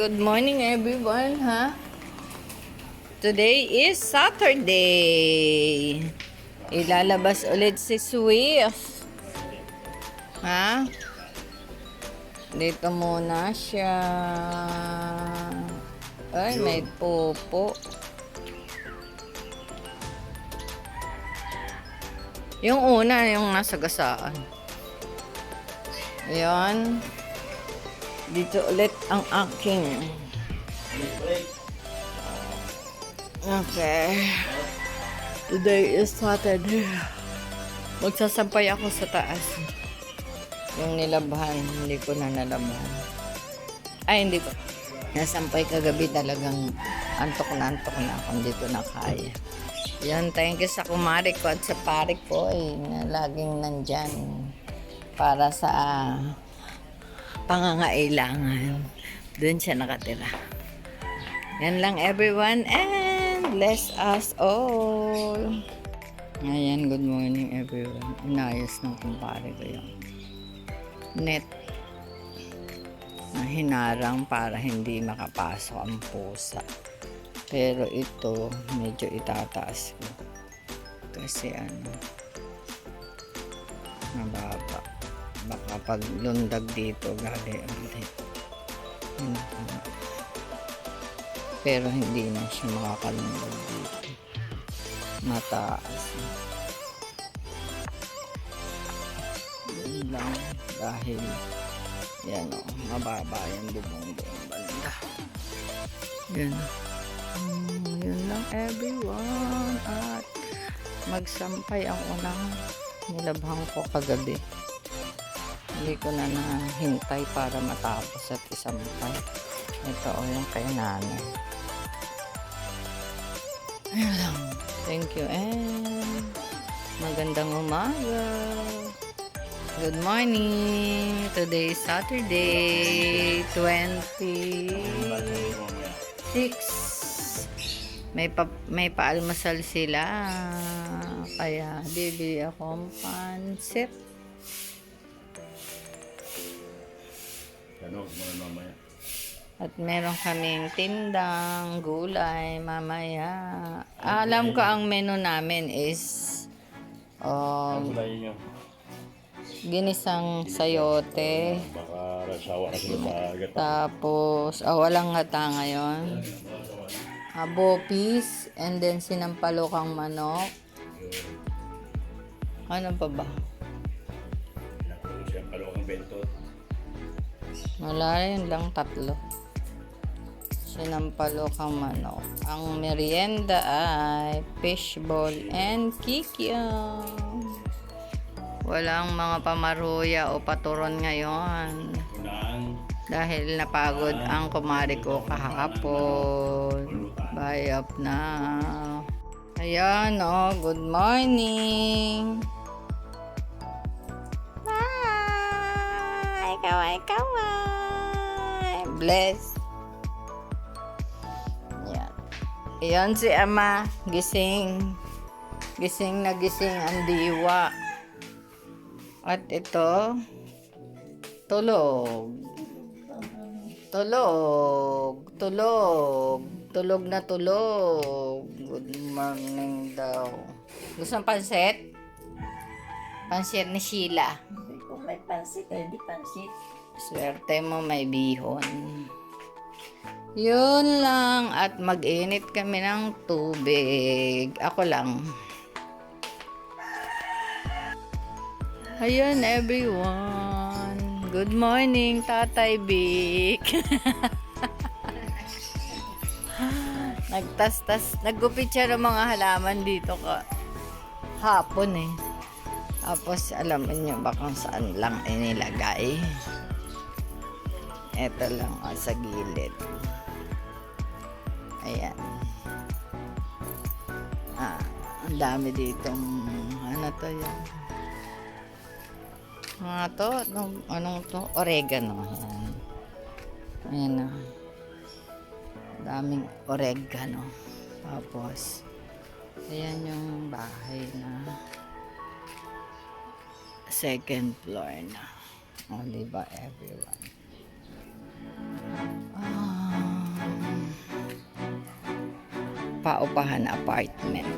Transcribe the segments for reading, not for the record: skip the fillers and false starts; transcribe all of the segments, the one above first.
Good morning everyone, ha? Today is Saturday. Ilalabas ulit si Swiss. Ha? Dito muna siya. Ay, may popo. Yung una, yung nasa gasaan. Ayan. Dito ulit ang aking. Okay. Today is Saturday. Magsasampay ako sa taas. Yung nilabhan, hindi ko na nalabhan. Ay, hindi ko. Nasampay kagabi talagang antok na ako. Hindi ko na kaya. Yan, thank you sa kumari ko at sa pare ko na laging nandyan para sa pangangailangan. Doon siya nakatira. Yan lang everyone and bless us all. Ayan, good morning everyone. Inayos ng kumpare ko yung net na hinarang para hindi makapasok ang pusa. Pero ito, medyo itataas ko. Kasi mababa. Baka pag lundag dito, gali. Pero hindi na siya makakalundag dito. Mataas. Yun lang. Dahil, yan o, mababa yung bubong banda. Yan. Yun lang everyone. At magsampay ang unang nilabhang ko kagabi. Hindi ko na nahintay para matapos at isampay. Ito o yung kay nanay. Ayun lang. Thank you and magandang umaga. Good morning. Today is Saturday, 26. May paalmasal sila. Kaya bibili akong pansit. At meron kaming tindang gulay mamaya. Alam ko ang menu namin is ginisang sayote. Tapos, walang ngata ngayon. Bopis. And then sinampalokang manok. Ano pa ba? Wala, yun lang, 3. Sinampalokang manok. Ang merienda ay fishball and kikiam. Walang mga pamaruya o paturon ngayon. Dahil napagod ang kumari ko kahapon. Bye up na. Ayan good morning. Bye. Kaway. Bless. Ayan. Ayan si Ama. Gising. Gising na gising ang diwa. At ito, tulog. Tulog na tulog. Good morning daw. Gusto ng pansit? Pansit ni Sheila. Kung may pansit, hindi pansit. Swerte mo may bihon. Yun lang. At mag-init kami ng tubig. Ako lang. Ayun everyone. Good morning, Tatay Vic. Naggupit siya ng mga halaman dito hapon eh. Tapos alam niyo ba kung saan lang inilagay? Ito lang sa gilid. Ayan. Ang dami ditong ano to yan. Anong to? Oregano. Ayan na. Daming oregano. Tapos, ayan yung bahay na second floor na. O, diba everyone? paupahan apartment.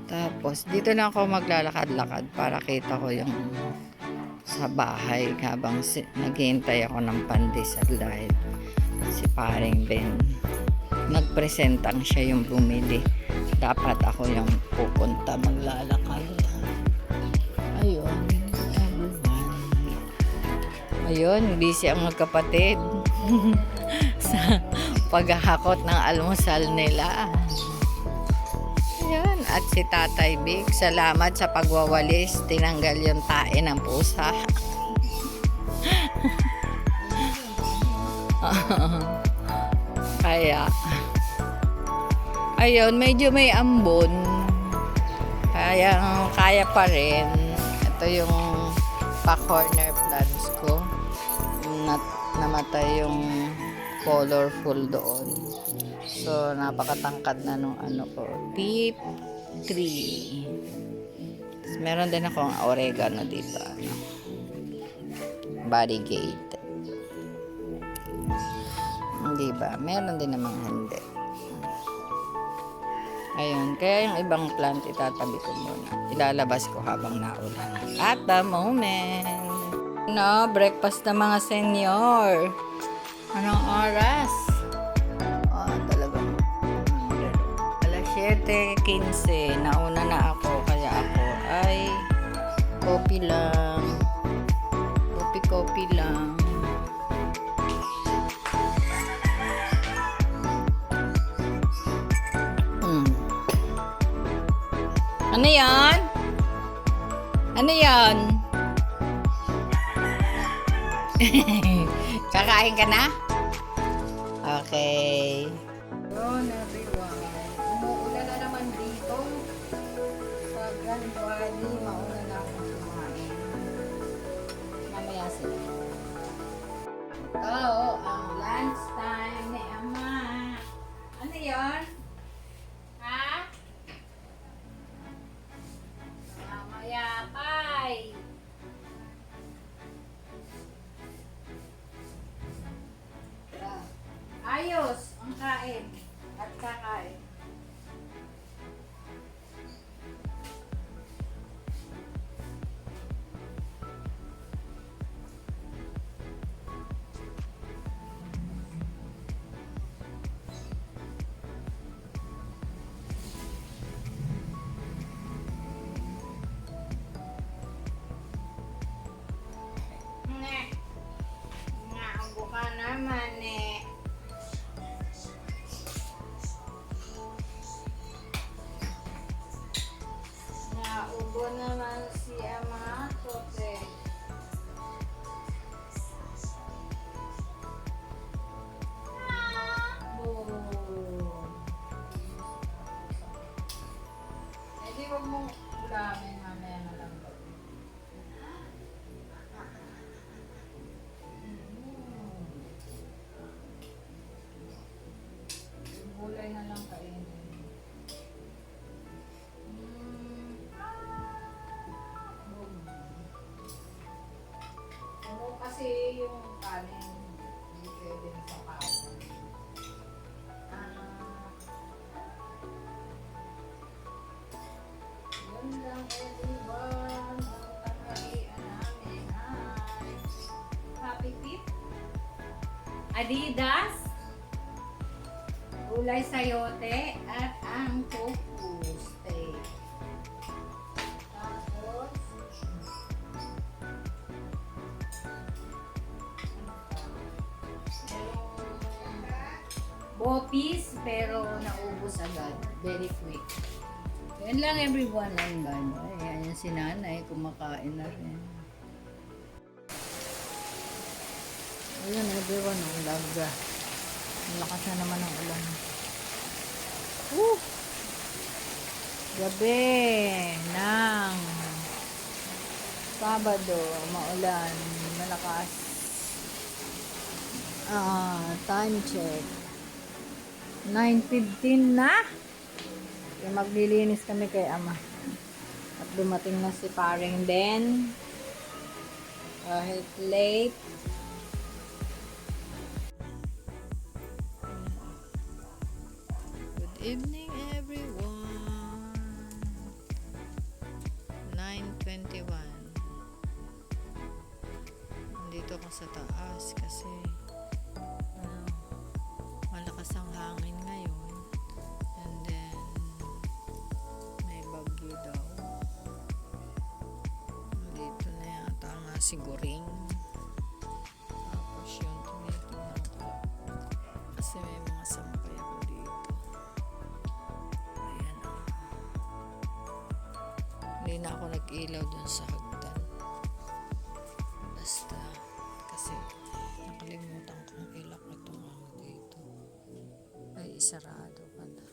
Tapos, dito lang ako maglalakad-lakad para kita ko yung sa bahay habang naghihintay ako ng pandesal dahil si paring Ben nagpresentang siya yung bumili. Dapat ako yung pupunta maglalakad. Ayun, everyone. Ayun, busy ang magkapatid sa paghahakot ng almusal nila. Ayan, at si Tatay Big, salamat sa pagwawalis, tinanggal yung tae ng pusa. Kaya, ayun, medyo may ambon. Kaya pa rin. Ito yung pa-corner plants ko. Namatay yung colorful doon. So, napakatangkad na nung ko. Deep tree. Meron din akong oregano dito. Variegate. Hindi ba? Meron din namang hindi. Ayun. Kaya yung ibang plant itatabi ko muna. Ilalabas ko habang naulan. At the moment. No, breakfast na mga senior. Anong oras? Talagang 7:15. Nauna na ako. Kaya ako ay coffee lang. Coffee lang. Ano yan? Ano yan? Kakain ka na? Okay. Yun, everyone. Umuulan na naman dito. Sa Grand Valley, mauna na akong kumain. Mamaya sila. Ito, ang lunch time ni Ama. Ano yun? Ha? Mamaya, bye! Ayos ang kain at kakain. Nga, ka naman eh. Naubo naman si Ama Tote. Eh di wag mong ulamin mamaya na lang. Gulay na lang kainin. Kasi yung kanin hindi pwede sa kanin. Yun lang everyone. Ang tanghalian namin ay Happy Feet, Adidas, gulay sayote at ang tofu steak. Tapos bopis pero naubos agad. Very quick. Yan lang everyone. Ayan yung si nanay. Kumakain na rin. Ayan everyone. Ang laga. Ang lakas na naman ang ulan. Gabi ng Sabado. Maulan. Malakas. Time check. 9:15 na. Kaya maglilinis kami kay Ama. At dumating na si paring Ben. Kahit late. evening, everyone. 9:21. Nandito ako sa taas kasi malakas ang hangin ngayon. And then may bagyo daw. Dito na yata nga siguring. Tapos yun, tinitingnan ko. Kasi may mga sampay ako dito. Ayan o. Hindi na ako nag-ilaw dun sa hagdan. Basta, kasi nakalimutan kong ilak itong ano dito. Ay, isarado pala.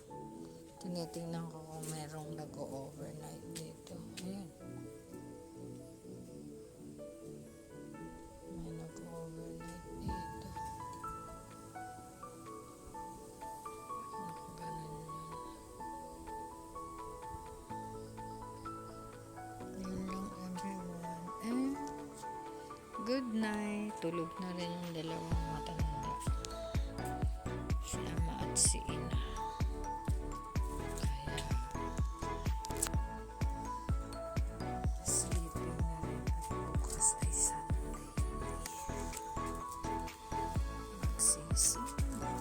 Tinitingnan ko kung merong nag-overnight dito. Ayan. May nag-overnight dito. Ganun yun. Yun lang everyone. And good night. Tulog na rin yung dalawang matanda. Si Ama at si Ina. Kaya sleeping na rin at bukas ay Sunday. Magsisimba.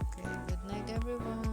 Okay, good night everyone.